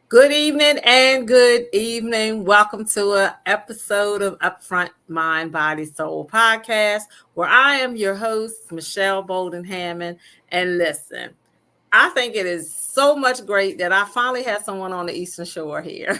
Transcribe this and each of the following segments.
Good evening and good evening. Welcome to an episode of Upfront Mind, Body, Soul podcast, where I am your host, Michelle Bolden Hammond. And listen, I think it is so much great that I finally had someone on the Eastern Shore here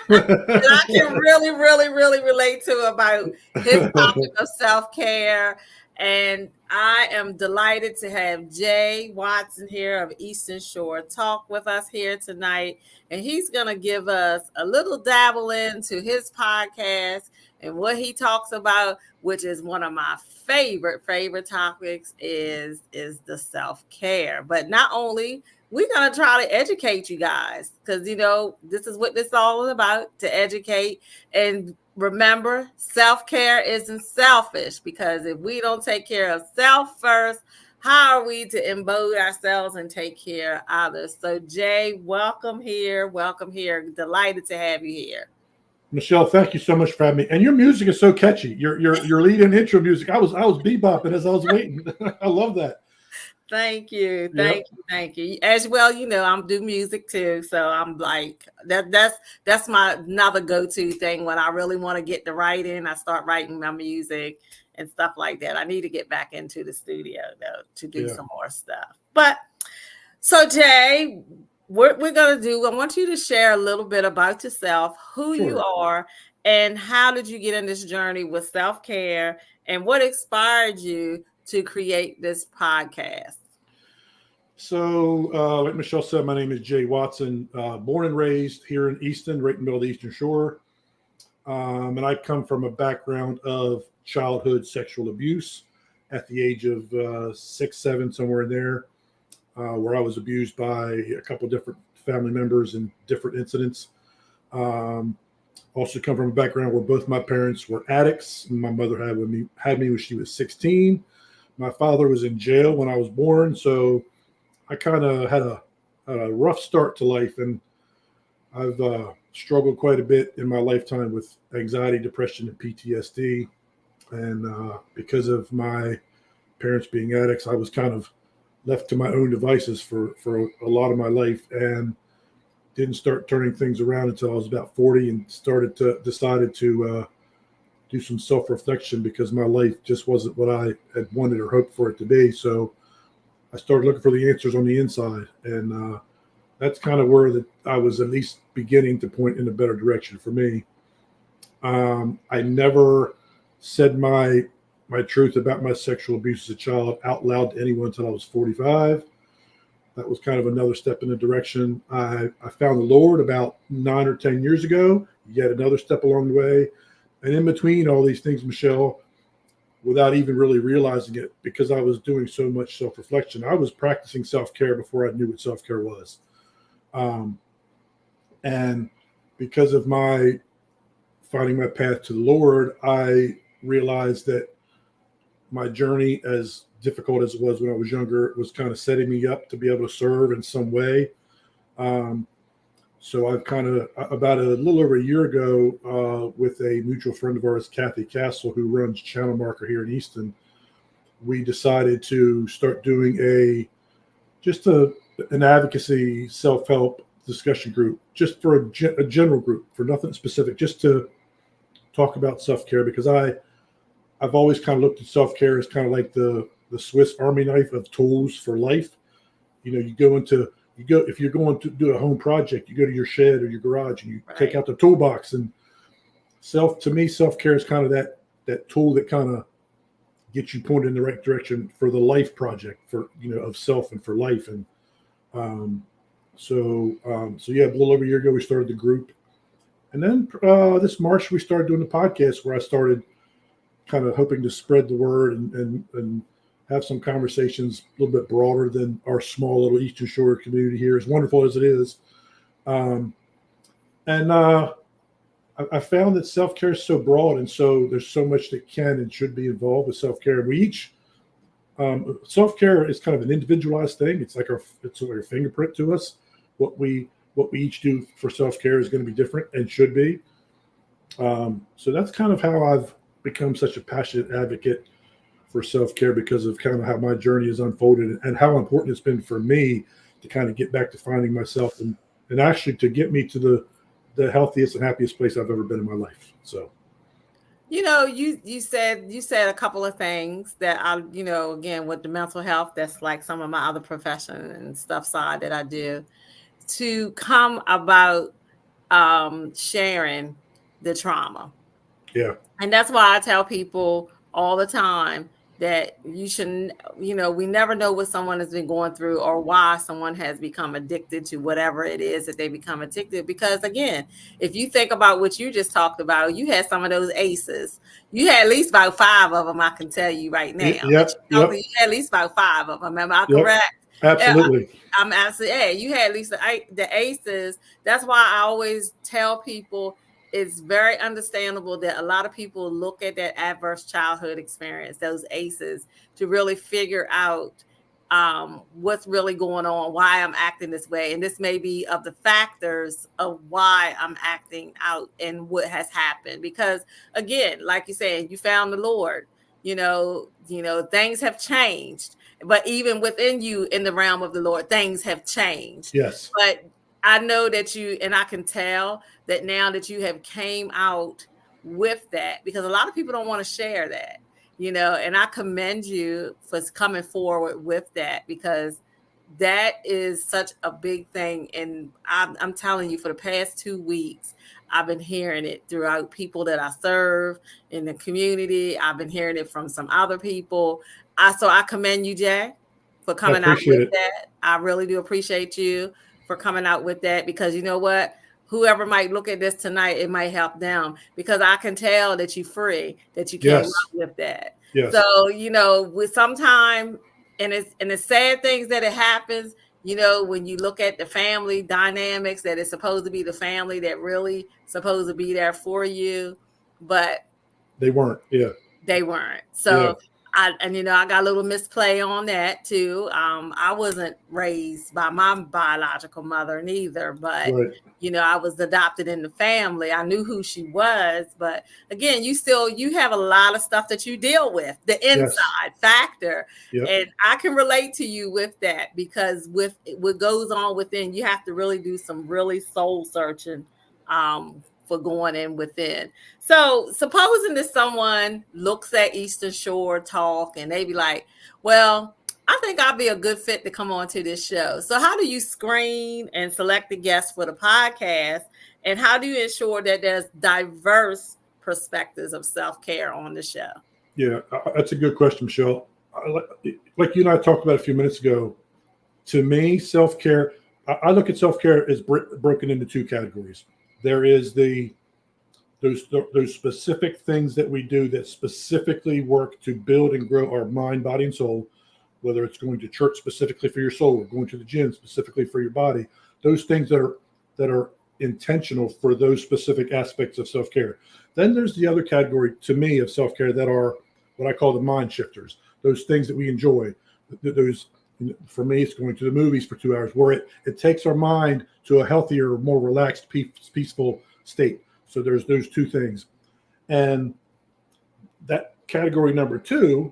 that I can really relate to about his topic of self-care. And I am delighted to have Jay Watson here of Eastern Shore talk with us here tonight. And he's going to give us a little dabble into his podcast and what he talks about, which is one of my favorite topics is the self-care. But not only we're going to try to educate you guys because, this is what this is all about, to educate. And remember, self-care isn't selfish, because if we don't take care of self first, how are we to embody ourselves and take care of others? So, Jay, welcome here. Welcome here. Delighted to have you here. Michelle, thank you so much for having me. And your music is so catchy. Your lead and intro music. I was bebopping as I was waiting. I love that. Thank you. Thank you. As well, I'm do music too. So I'm like that's my another go-to thing when I really want to get to writing. I start writing my music and stuff like that. I need to get back into the studio though to do some more stuff. But so Jay, what we're gonna do, I want you to share a little bit about yourself, who you are, and how did you get in this journey with self-care, and what inspired you to create this podcast. So, like Michelle said, my name is Jay Watson, born and raised here in Easton, right in the middle of the Eastern Shore. And I come from a background of childhood sexual abuse at the age of 6, 7, somewhere in there, where I was abused by a couple different family members in different incidents. Also come from a background where both my parents were addicts. My mother had me when she was 16. My father was in jail when I was born, so I kind of had a rough start to life, and I've struggled quite a bit in my lifetime with anxiety, depression, and PTSD. And because of my parents being addicts, I was kind of left to my own devices for a lot of my life, and didn't start turning things around until I was about 40, and decided to do some self-reflection, because my life just wasn't what I had wanted or hoped for it to be. So I started looking for the answers on the inside, and that's kind of where I was at least beginning to point in a better direction for me. I never said my truth about my sexual abuse as a child out loud to anyone until I was 45. That was kind of another step in the direction. I found the Lord about 9 or 10 years ago, yet another step along the way. And in between all these things, Michelle, without even really realizing it, because I was doing so much self-reflection, I was practicing self-care before I knew what self-care was. And because of my finding my path to the Lord, I realized that my journey, as difficult as it was when I was younger, was kind of setting me up to be able to serve in some way. So I've kind of, about a little over a year ago, with a mutual friend of ours, Kathy Castle, who runs Channel Marker here in Easton, we decided to start doing an advocacy self-help discussion group, just for a general group, for nothing specific, just to talk about self-care, because I've always kind of looked at self-care as kind of like the Swiss Army knife of tools for life. If you're going to do a home project, you go to your shed or your garage and you take out the toolbox, and self-care is kind of that tool that kind of gets you pointed in the right direction for the life project, for, of self and for life. And so a little over a year ago, we started the group. And then this March, we started doing the podcast, where I started kind of hoping to spread the word and have some conversations a little bit broader than our small little Eastern Shore community here, as wonderful as it is. I found that self-care is so broad, and so there's so much that can and should be involved with self-care. We each, self-care is kind of an individualized thing. It's like a fingerprint to us. What we each do for self-care is going to be different and should be. So that's kind of how I've become such a passionate advocate for self-care, because of kind of how my journey has unfolded and how important it's been for me to kind of get back to finding myself and and actually to get me to the healthiest and happiest place I've ever been in my life. So, you said a couple of things that again, with the mental health, that's like some of my other profession and stuff side that I do to come about sharing the trauma. yeah. And that's why I tell people all the time that you shouldn't, we never know what someone has been going through or why someone has become addicted to whatever it is that they become addicted. Because again, if you think about what you just talked about, you had some of those aces. You had at least about 5 of them, I can tell you right now. Yep. You had at least about 5 of them. Am I correct? Absolutely. I'm absolutely. Yeah, you had at least the aces. That's why I always tell people it's very understandable that a lot of people look at that adverse childhood experience, those aces, to really figure out what's really going on, why I'm acting this way. And this may be of the factors of why I'm acting out and what has happened. Because again, like you said, you found the Lord, things have changed. But even within you, in the realm of the Lord, things have changed. Yes. But I know that and I can tell that now that you have came out with that, because a lot of people don't want to share that, and I commend you for coming forward with that, because that is such a big thing. And I'm telling you, for the past 2 weeks, I've been hearing it throughout people that I serve in the community. I've been hearing it from some other people. So I commend you, Jack, for coming out with that. I really do appreciate you for coming out with that, because you know what? Whoever might look at this tonight, it might help them, because I can tell that you're free, that you came out with that. Yes. So, with sometime, and it's sad things that it happens, when you look at the family dynamics, that it's supposed to be the family that really supposed to be there for you, but they weren't. Yeah. They weren't. So I got a little misplay on that too. I wasn't raised by my biological mother neither, but I was adopted in the family. I knew who she was, but again, you have a lot of stuff that you deal with, the inside factor. And I can relate to you with that, because with what goes on within, you have to really do some really soul searching for going in within. So supposing that someone looks at Eastern Shore Talk and they be like, well, I think I'll be a good fit to come on to this show. So how do you screen and select the guests for the podcast? And how do you ensure that there's diverse perspectives of self-care on the show? Yeah, that's a good question, Michelle. Like you and I talked about a few minutes ago, to me, self-care, I look at self-care as broken into 2 categories. There is those specific things that we do that specifically work to build and grow our mind, body, and soul, whether it's going to church specifically for your soul or going to the gym specifically for your body, those things that are intentional for those specific aspects of self-care. Then there's the other category, to me, of self-care that are what I call the mind shifters, those things that we enjoy. Those, for me, it's going to the movies for 2 hours, where it takes our mind to a healthier, more relaxed, peaceful state. So there's those 2 things. And that category number 2,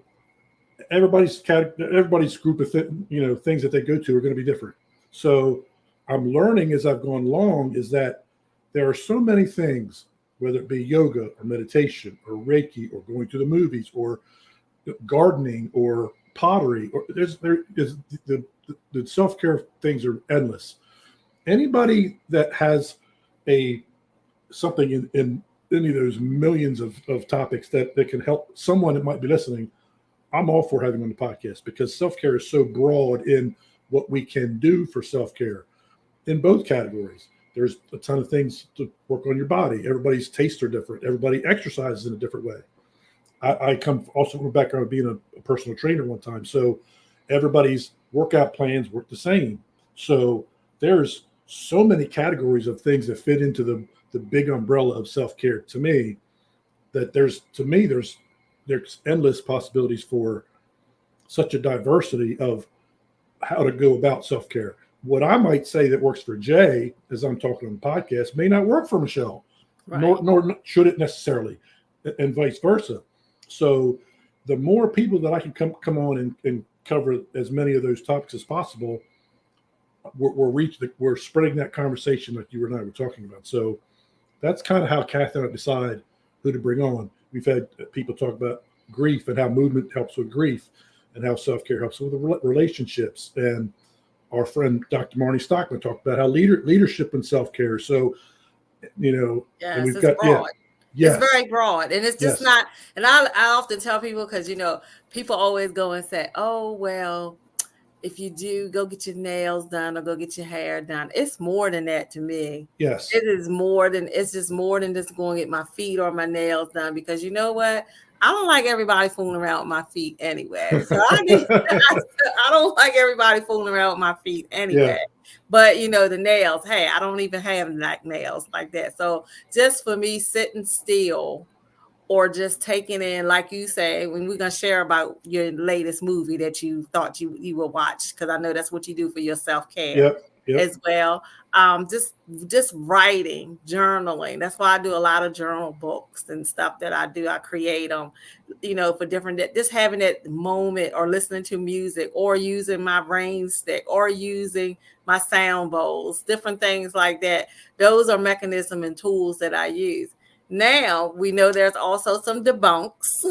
everybody's group of things that they go to are going to be different. So I'm learning as I've gone along is that there are so many things, whether it be yoga or meditation or Reiki or going to the movies or gardening or pottery, or the self-care things are endless. Anybody that has something in any of those millions of topics that can help someone that might be listening, I'm all for having on the podcast, because self-care is so broad in what we can do for self-care in both categories. There's a ton of things to work on your body. Everybody's tastes are different. Everybody exercises in a different way. I come also from a background of being a personal trainer one time. So everybody's workout plans work the same. So there's so many categories of things that fit into the big umbrella of self-care to me, that there's endless possibilities for such a diversity of how to go about self-care. What I might say that works for Jay, as I'm talking on the podcast, may not work for Michelle, nor should it necessarily, and vice versa. So the more people that I can come on and cover as many of those topics as possible, we're spreading that conversation like you and I were talking about. So that's kind of how Kathy and I decide who to bring on. We've had people talk about grief and how movement helps with grief and how self-care helps with relationships. And our friend Dr. Marnie Stockman talked about how leadership and self-care. So, and we've got broad. Yes. It's very broad, and it's just not. And I often tell people, because people always go and say, "Oh, well, if you do, go get your nails done or go get your hair done." It's more than that to me. Yes, it is more than. It's just more than just going to get my feet or my nails done, because you know what? I don't like everybody fooling around with my feet anyway. So I don't like everybody fooling around with my feet anyway. Yeah. But the nails, hey, I don't even have nails like that. So just for me, sitting still or just taking in, like you say, when we're gonna share about your latest movie that you thought you will watch, because I know that's what you do for your self-care. Yep. As well. Just writing, journaling. That's why I do a lot of journal books and stuff that I do. I create them, for different, just having that moment, or listening to music, or using my rain stick, or using my sound bowls, different things like that. Those are mechanisms and tools that I use. Now we know there's also some debunks,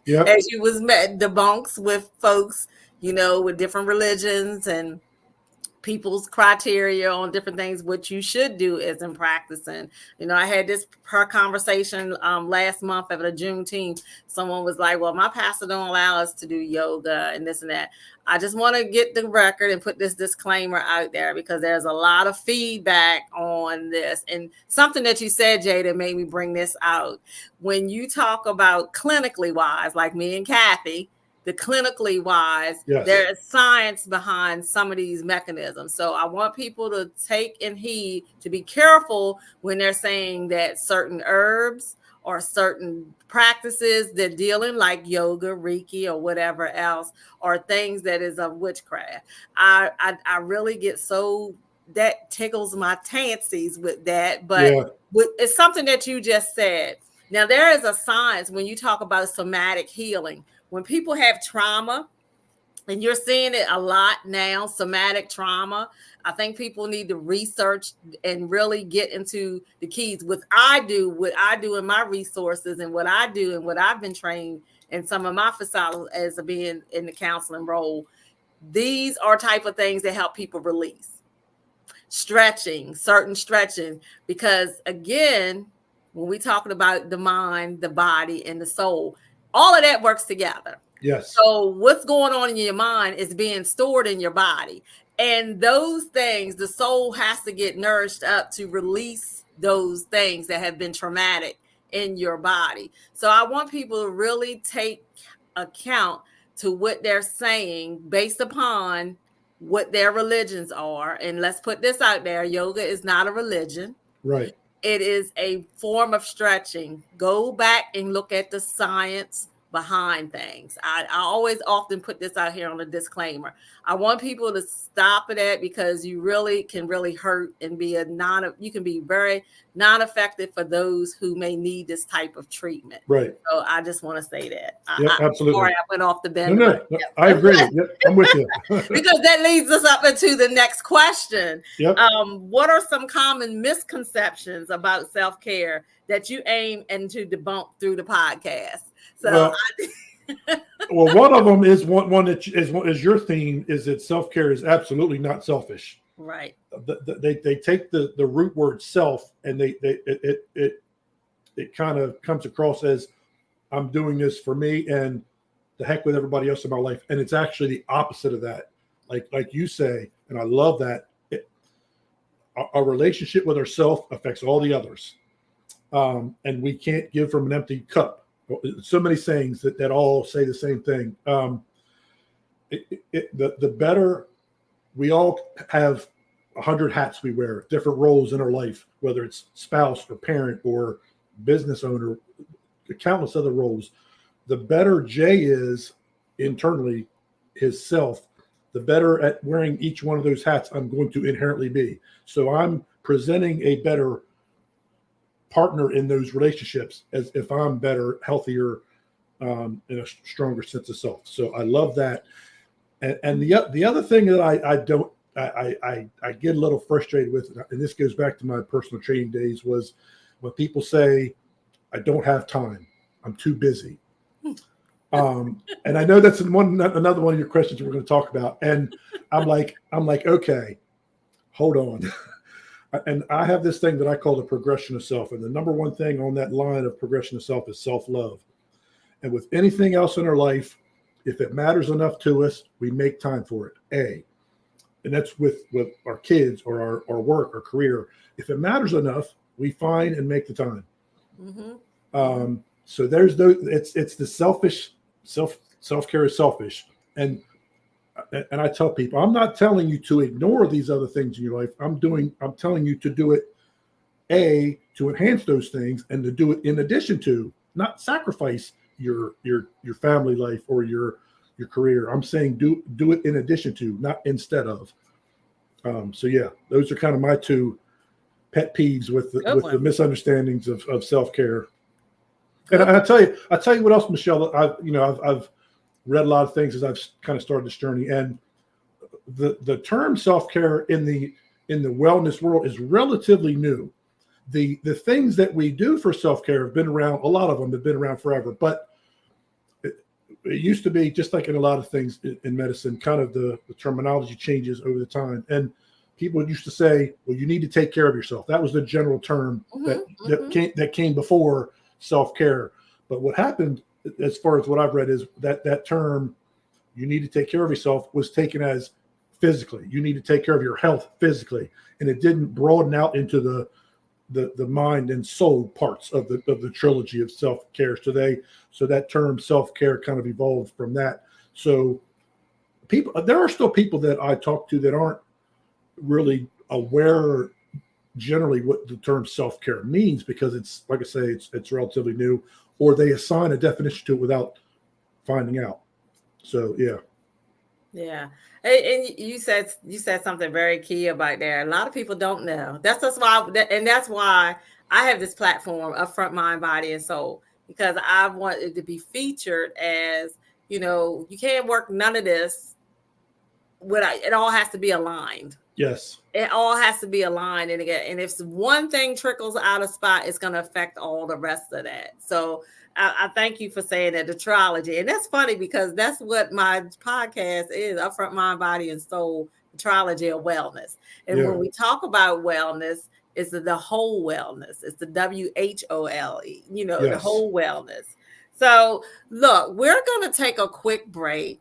yep. As you was met debunks with folks, with different religions and people's criteria on different things, what you should do is in practicing. I had this conversation last month at a Juneteenth. Someone was like, well, my pastor don't allow us to do yoga and this and that. I just want to get the record and put this disclaimer out there, because there's a lot of feedback on this. And something that you said, Jay, that made me bring this out. When you talk about clinically wise, like me and Kathy, the clinically wise, yes. There is science behind some of these mechanisms. So I want people to take and heed, to be careful when they're saying that certain herbs or certain practices they're dealing, like yoga, Reiki, or whatever else, or things that is of witchcraft. I really get that tickles my tansies with that, but it's something that you just said. Now, there is a science when you talk about somatic healing. When people have trauma, and you're seeing it a lot now, somatic trauma, I think people need to research and really get into the keys. What I do in my resources, and what I do and what I've been trained in some of my facilities as being in the counseling role, these are type of things that help people release. Certain stretching, because again, when we're talking about the mind, the body, and the soul, all of that works together. Yes. So what's going on in your mind is being stored in your body. And those things, the soul has to get nourished up to release those things that have been traumatic in your body. So I want people to really take account to what they're saying based upon what their religions are. And let's put this out there. Yoga is not a religion. Right. It is a form of stretching. Go back and look at the science behind things. I always often put this out here on a disclaimer. I want people to stop at that, because you really can hurt and you can be very non-effective for those who may need this type of treatment. Right. So I just want to say that. Absolutely. Sorry, I went off the bend. No, I agree. Yep, I'm with you. Because that leads us up into the next question. Yep. What are some common misconceptions about self-care that you aim and to debunk through the podcast? So well, one of them is one that is your theme, is that self-care is absolutely not selfish. Right. They take the root word self, and it kind of comes across as, I'm doing this for me and the heck with everybody else in my life. And it's actually the opposite of that. Like you say, and I love that, our relationship with ourselves affects all the others. And we can't give from an empty cup. So many sayings that all say the same thing. The better, we all have 100 hats we wear, different roles in our life, whether it's spouse or parent or business owner, countless other roles. The better Jay is internally, his self, the better at wearing each one of those hats I'm going to inherently be. So I'm presenting a better partner in those relationships as if I'm better, healthier, and a stronger sense of self. So I love that. And the other thing that I don't I get a little frustrated with it, and this goes back to my personal training days, was when people say, I don't have time, I'm too busy. And I know that's another one of your questions we're going to talk about. And I'm like, okay, hold on. And I have this thing that I call the progression of self. And the number one thing on that line of progression of self is self-love. And with anything else in our life, if it matters enough to us, we make time for it. And that's with our kids or our work or career. If it matters enough, we find and make the time. Mm-hmm. So there's those. It's the selfish self-care is selfish, and I tell people, I'm not telling you to ignore these other things in your life. I'm telling you to do it, to enhance those things, and to do it in addition to, not sacrifice your family life or your career. I'm saying do it in addition to, not instead of. So yeah, those are kind of my two pet peeves with the misunderstandings of self-care. And I tell you what else, Michelle. I've read a lot of things as I've kind of started this journey, and the term self-care in the wellness world is relatively new. The things that we do for self-care have been around. A lot of them have been around forever, but it used to be, just like in a lot of things in medicine, kind of the terminology changes over the time. And people used to say, well, you need to take care of yourself. That was the general term that came before self-care. But what happened, as far as what I've read, is that term, you need to take care of yourself, was taken as physically. You need to take care of your health physically. And it didn't broaden out into the mind and soul parts of the trilogy of self-care. So that term self-care kind of evolved from that. So there are still people that I talk to that aren't really aware generally what the term self-care means, because it's, like I say, it's relatively new, or they assign a definition to it without finding out. So yeah. And you said something very key about there. A lot of people don't know. That's why I have this platform, Upfront Mind, Body, and Soul, because I want it to be featured as, you can't work none of this without, it all has to be aligned. Yes. It all has to be aligned. And again, and if one thing trickles out of spot, it's going to affect all the rest of that. So I thank you for saying that, the trilogy. And that's funny, because that's what my podcast is, Upfront Mind, Body, and Soul, the trilogy of wellness. And when we talk about wellness, it's the whole wellness. It's the WHOLE, the whole wellness. So look, we're going to take a quick break.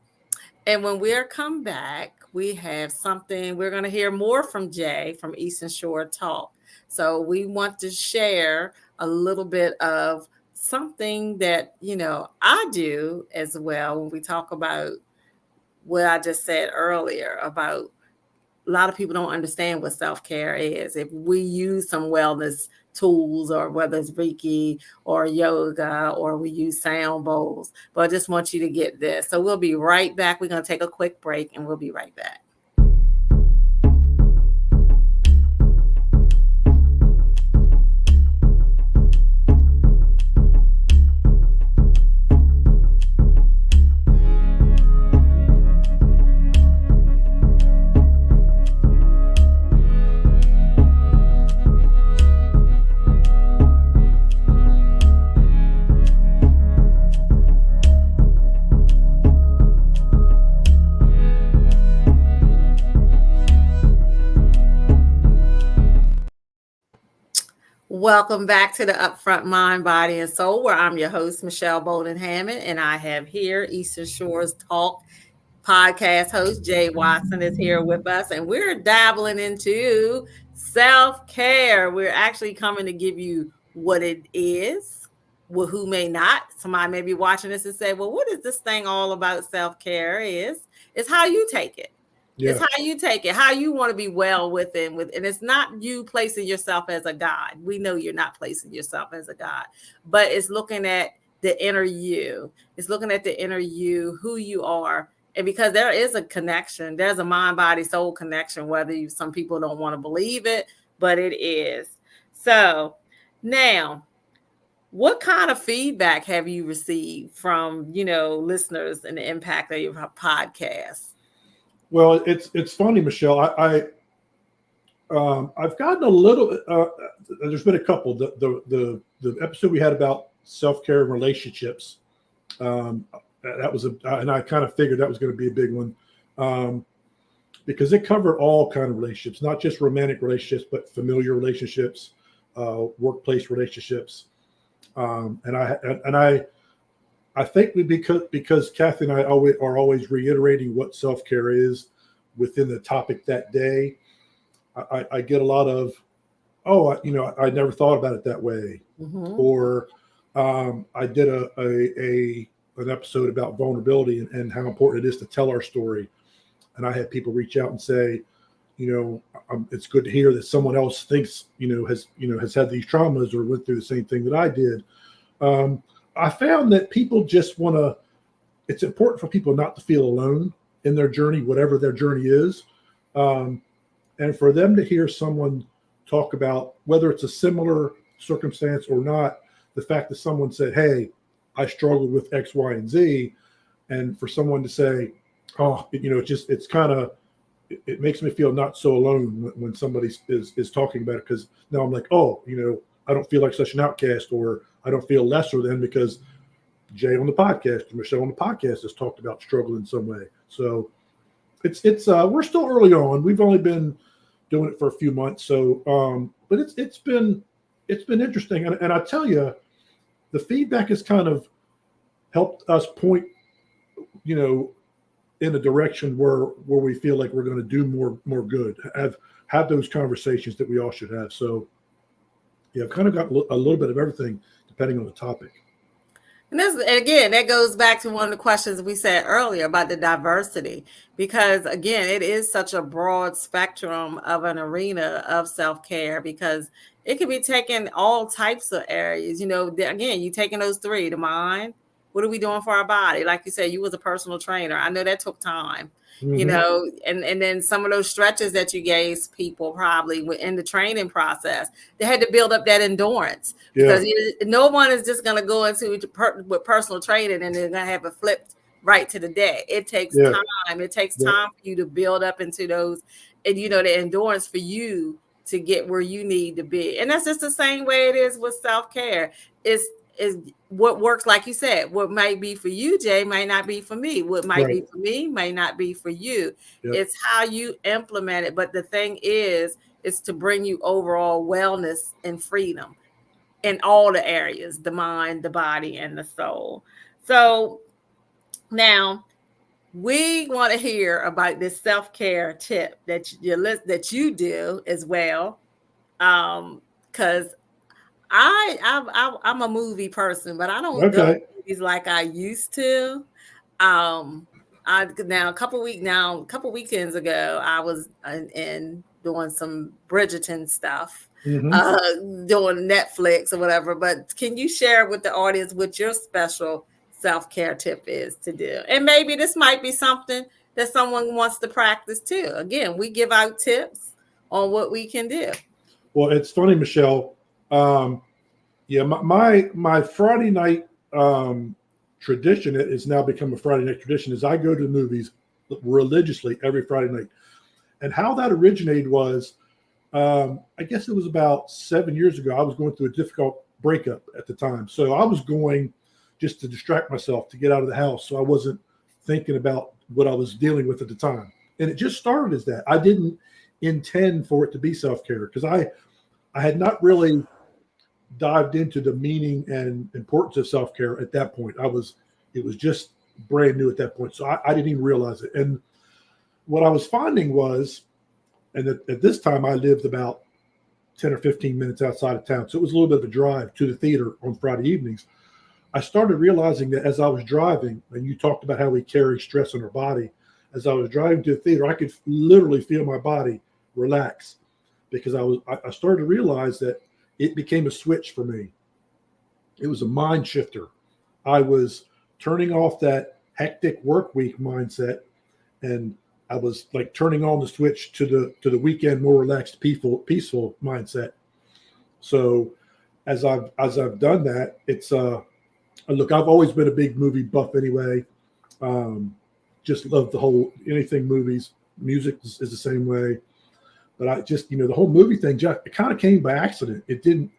And when we're come back, we have something. We're going to hear more from Jay from Eastern Shore Talk. So we want to share a little bit of something that, I do as well, when we talk about what I just said earlier about a lot of people don't understand what self-care is. If we use some wellness tools, or whether it's Reiki or yoga, or we use sound bowls, but I just want you to get this. So we'll be right back. We're going to take a quick break, and we'll be right back. Welcome back to the Upfront Mind, Body, and Soul, where I'm your host, Michelle Bolden Hammond, and I have here Eastern Shores Talk podcast host Jay Watson is here with us, and we're dabbling into self-care. We're actually coming to give you what it is. Well, who may not? Somebody may be watching this and say, well, what is this thing all about? Self-care it's how you take it. Yeah. It's how you take it, how you want to be well within, and it's not you placing yourself as a God. We know you're not placing yourself as a God, but it's looking at the inner you. It's looking at the inner you, who you are. And because there is a connection, there's a mind, body, soul connection, whether some people don't want to believe it, but it is. So now, what kind of feedback have you received from, listeners and the impact of your podcast? Well, it's funny, Michelle. I've gotten a little. There's been a couple. The episode we had about self-care and relationships. That was and I kind of figured that was going to be a big one, because it covered all kind of relationships, not just romantic relationships, but familiar relationships, workplace relationships, and I think because Kathy and I are always reiterating what self-care is within the topic that day. I get a lot of, I never thought about it that way, or I did an episode about vulnerability and how important it is to tell our story, and I had people reach out and say, it's good to hear that someone else thinks has had these traumas or went through the same thing that I did. I found that people just want to. It's important for people not to feel alone in their journey, whatever their journey is. And for them to hear someone talk about whether it's a similar circumstance or not, the fact that someone said, hey, I struggled with X, Y, and Z. And for someone to say, oh, it makes me feel not so alone when somebody is talking about it. Because now I'm like, I don't feel like such an outcast, or I don't feel lesser than because Jay on the podcast or Michelle on the podcast has talked about struggle in some way. So it's we're still early on. We've only been doing it for a few months. So, but it's been interesting. And I tell you, the feedback has kind of helped us point, in a direction where we feel like we're going to do more good, have those conversations that we all should have. So yeah, I've kind of got a little bit of everything depending on the topic. And again, that goes back to one of the questions we said earlier about the diversity, because again, it is such a broad spectrum of an arena of self-care, because it could be taken all types of areas. Again, you taking those three: the mind, what are we doing for our body? Like you said, you was a personal trainer. I know that took time. And then some of those stretches that you gave people probably in the training process, they had to build up that endurance, because no one is just going to go into with personal training and they're going to have it flipped right to the day. It takes time. It takes time for you to build up into those, and the endurance for you to get where you need to be. And that's just the same way it is with self-care. Is what works, like you said, what might be for you, Jay, might not be for me. What might be for me might not be for you. It's how you implement it. But the thing is to bring you overall wellness and freedom in all the areas: the mind, the body, and the soul. So now we want to hear about this self-care tip that you do as well, because I'm a movie person, but I don't go to movies like I used to. A couple weekends ago, I was in doing some Bridgerton stuff, doing Netflix or whatever. But can you share with the audience what your special self-care tip is to do? And maybe this might be something that someone wants to practice too. Again, we give out tips on what we can do. Well, it's funny, Michelle. My Friday night tradition, it has now become a Friday night tradition, is I go to the movies religiously every Friday night. And how that originated was, I guess it was about 7 years ago. I was going through a difficult breakup at the time. So I was going just to distract myself, to get out of the house. So I wasn't thinking about what I was dealing with at the time. And it just started as that. I didn't intend for it to be self-care, because I had not really dived into the meaning and importance of self-care at that point. It was just brand new at that point. So I didn't even realize it. And what I was finding was, and at this time I lived about 10 or 15 minutes outside of town. So it was a little bit of a drive to the theater on Friday evenings. I started realizing that as I was driving, and you talked about how we carry stress in our body, as I was driving to the theater, I could literally feel my body relax, because I started to realize that it became a switch for me. It was a mind shifter. I was turning off that hectic work week mindset, and I was like turning on the switch to the weekend, more relaxed, peaceful mindset. So as I've done that, it's look, I've always been a big movie buff anyway. Just love the whole anything movies. Music is the same way. But I just, the whole movie thing, it kind of came by accident. It didn't,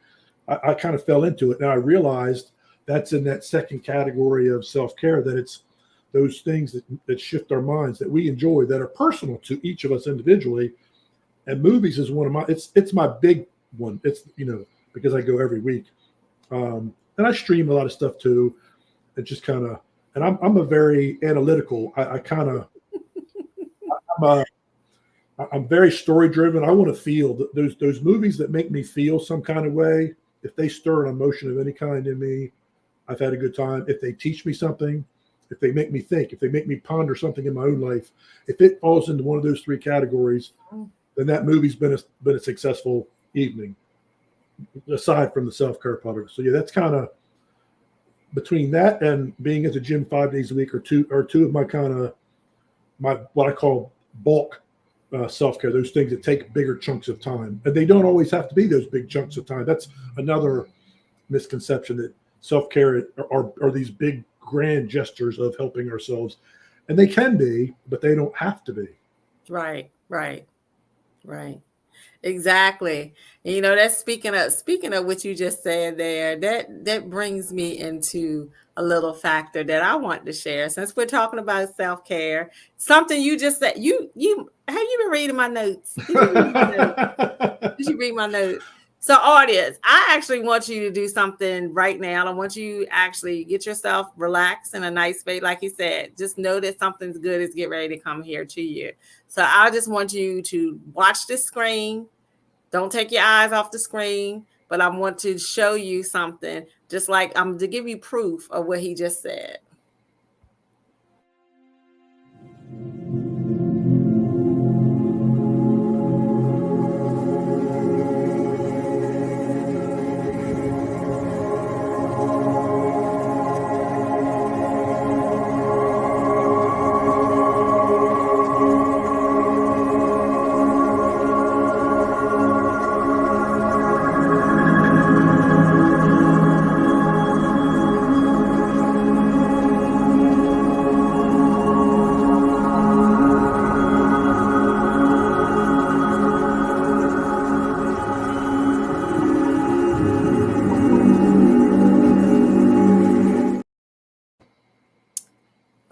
I kind of fell into it. And I realized that's in that second category of self-care, that it's those things that shift our minds, that we enjoy, that are personal to each of us individually. And movies is one of my, it's my big one. It's, because I go every week. And I stream a lot of stuff too. It just kind of, and I'm a very analytical, I'm very story driven. I want to feel those movies that make me feel some kind of way. If they stir an emotion of any kind in me, I've had a good time. If they teach me something, if they make me think, if they make me ponder something in my own life, if it falls into one of those three categories, then that movie's been a successful evening, aside from the self-care part of it. So yeah, that's kind of between that and being at the gym 5 days a week, or two of my what I call bulk self-care, those things that take bigger chunks of time. And they don't always have to be those big chunks of time. That's another misconception, that self-care are these big grand gestures of helping ourselves. And they can be, but they don't have to be. Right. Exactly. And, that's speaking of what you just said there, that brings me into a little factor that I want to share, since we're talking about self-care. Something you just said, you have you been reading my notes? Did you read my notes? So audience, I actually want you to do something right now. I want you to actually get yourself relaxed in a nice way. Like you said, just know that something's good is getting ready to come here to you. So I just want you to watch the screen. Don't take your eyes off the screen, but I want to show you something, just like I'm to give you proof of what he just said.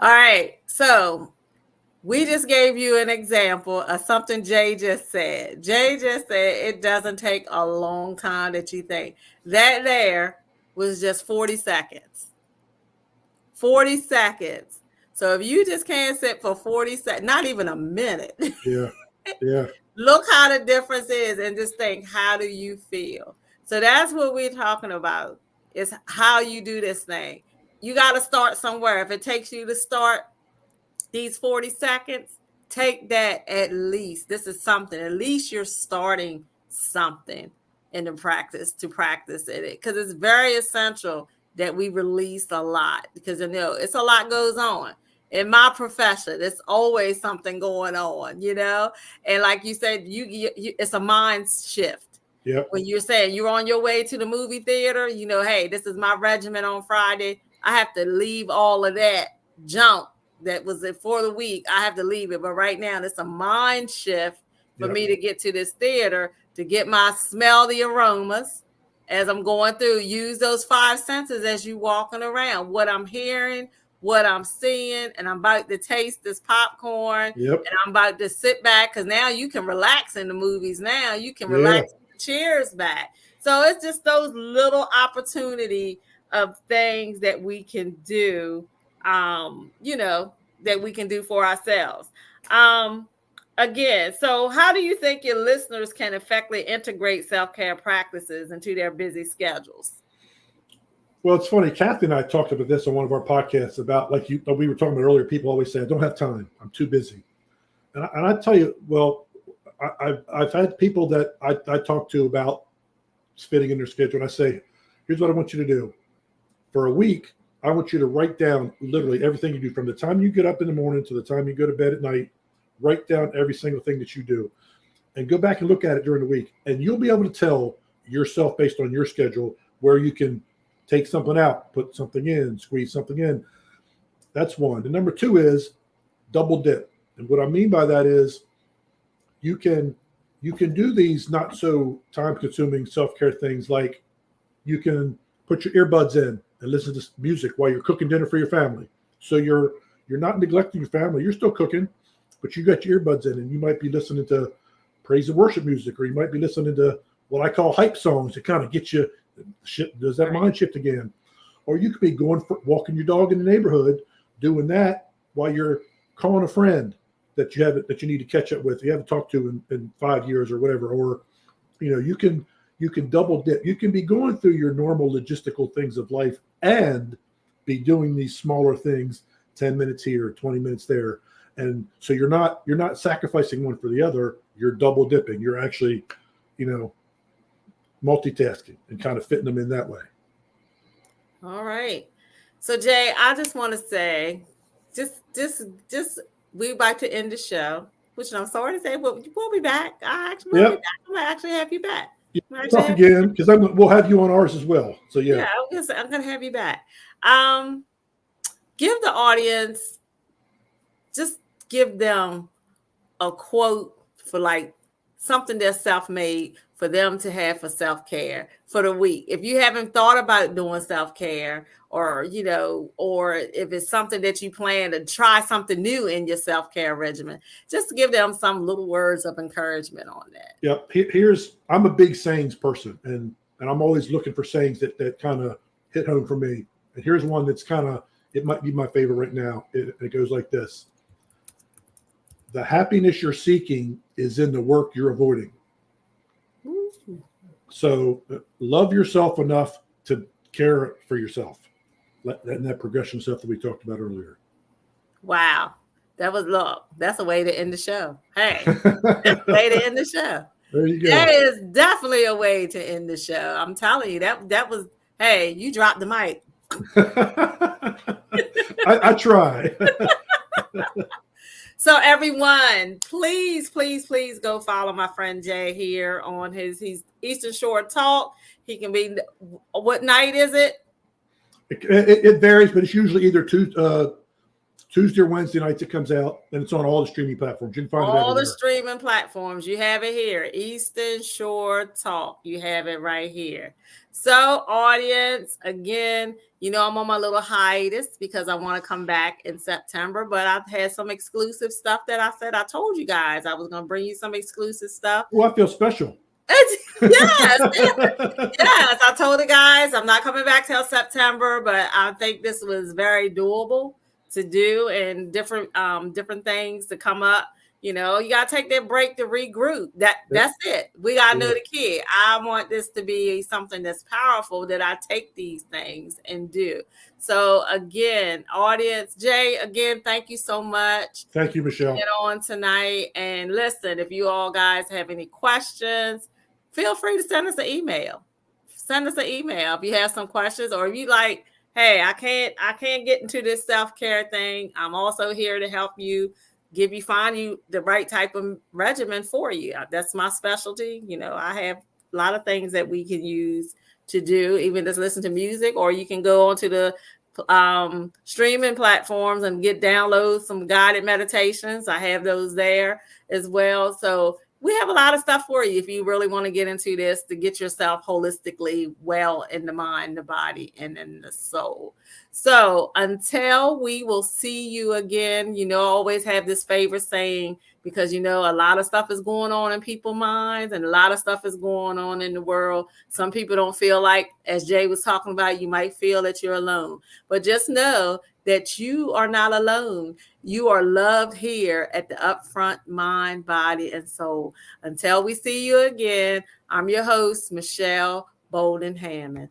All right, so we just gave you an example of something Jay just said. Jay just said it doesn't take a long time that you think. That there was just 40 seconds. 40 seconds. So if you just can't sit for 40 seconds, not even a minute. Yeah. Look how the difference is, and just think, how do you feel? So that's what we're talking about, is how you do this thing. You got to start somewhere. If it takes you to start these 40 seconds, take that at least. This is something. At least you're starting something in the practice in it, because it's very essential that we release a lot, because it's a lot goes on. In my profession, there's always something going on, and like you said, you it's a mind shift. Yep. When you're saying you're on your way to the movie theater, hey, this is my regimen on Friday. I have to leave all of that junk that was for the week. I have to leave it. But right now, it's a mind shift for me to get to this theater, to get smell the aromas as I'm going through. Use those 5 senses as you walking around. What I'm hearing, what I'm seeing, and I'm about to taste this popcorn. Yep. And I'm about to sit back, because now you can relax in the movies. Now you can relax with the chairs back. So it's just those little opportunity of things that we can do, that we can do for ourselves. Again, so how do you think your listeners can effectively integrate self-care practices into their busy schedules? Well, it's funny. Kathy and I talked about this on one of our podcasts about, like we were talking about earlier, people always say, I don't have time. I'm too busy. And I tell you, well, I've had people that I talk to about fitting in their schedule. And I say, here's what I want you to do. For a week, I want you to write down literally everything you do, from the time you get up in the morning to the time you go to bed at night. Write down every single thing that you do, and go back and look at it during the week. And you'll be able to tell yourself, based on your schedule, where you can take something out, put something in, squeeze something in. That's one. And number two is double dip. And what I mean by that is you can do these not so time consuming self-care things, like you can put your earbuds in and listen to music while you're cooking dinner for your family. So you're not neglecting your family. You're still cooking, but you got your earbuds in and you might be listening to praise and worship music, or you might be listening to what I call hype songs to kind of get you does that mind shift again. Or you could be walking your dog in the neighborhood, doing that while you're calling a friend that you need to catch up with, you haven't talked to in 5 years or whatever. Or you can double dip. You can be going through your normal logistical things of life and be doing these smaller things, 10 minutes here, 20 minutes there. And so you're not sacrificing one for the other. You're double dipping. You're actually, multitasking and kind of fitting them in that way. All right. So Jay, I just want to say, just we're about to end the show, which I'm sorry to say, we'll be back. I might actually have you back. Talk again, because we'll have you on ours as well. So yeah, I'm gonna have you back. Give the audience, just give them a quote for like something that's self-made for them to have for self-care for the week. If you haven't thought about doing self-care, or if it's something that you plan to try something new in your self-care regimen, just give them some little words of encouragement on that. Yep. I'm a big sayings person, and I'm always looking for sayings that kind of hit home for me. And here's one that's it might be my favorite right now. It goes like this: the happiness you're seeking is in the work you're avoiding. Ooh. So love yourself enough to care for yourself. That progression stuff that we talked about earlier. Wow. That's a way to end the show. Hey, that's a way to end the show. There you go. That is definitely a way to end the show. I'm telling you, that was, hey, you dropped the mic. I try. So everyone, please go follow my friend Jay here on he's Eastern Shore Talk. He can be, what night is it? It varies, but it's usually either Tuesday or Wednesday nights it comes out, and it's on all the streaming platforms. You can find it everywhere. All the streaming platforms. You have it here. Eastern Shore Talk. You have it right here. So, audience, again, I'm on my little hiatus because I want to come back in September, but I've had some exclusive stuff that I told you guys I was going to bring you some exclusive stuff. Oh, I feel special. Yes. I told the guys I'm not coming back till September, but I think this was very doable to do, and different things to come up. You gotta take that break to regroup. That's it. We gotta know the kid. I want this to be something that's powerful, that I take these things and do. So again, audience, Jay, again, thank you so much. Thank you, Michelle. Get on tonight. And listen, if you all guys have any questions, feel free to send us an email. Send us an email if you have some questions, or if you like, hey, I can't get into this self-care thing. I'm also here to help you, find you the right type of regimen for you. That's my specialty. I have a lot of things that we can use to do, even just listen to music, or you can go onto the streaming platforms and download some guided meditations. I have those there as well. So we have a lot of stuff for you if you really want to get into this, to get yourself holistically well in the mind, the body, and in the soul. So until we will see you again, always have this favorite saying, because a lot of stuff is going on in people's minds, and a lot of stuff is going on in the world. Some people don't feel like, as Jay was talking about, you might feel that you're alone, but just know that you are not alone. You are loved here at the Upfront Mind, Body, and Soul. Until we see you again, I'm your host, Michelle Bolden Hammond.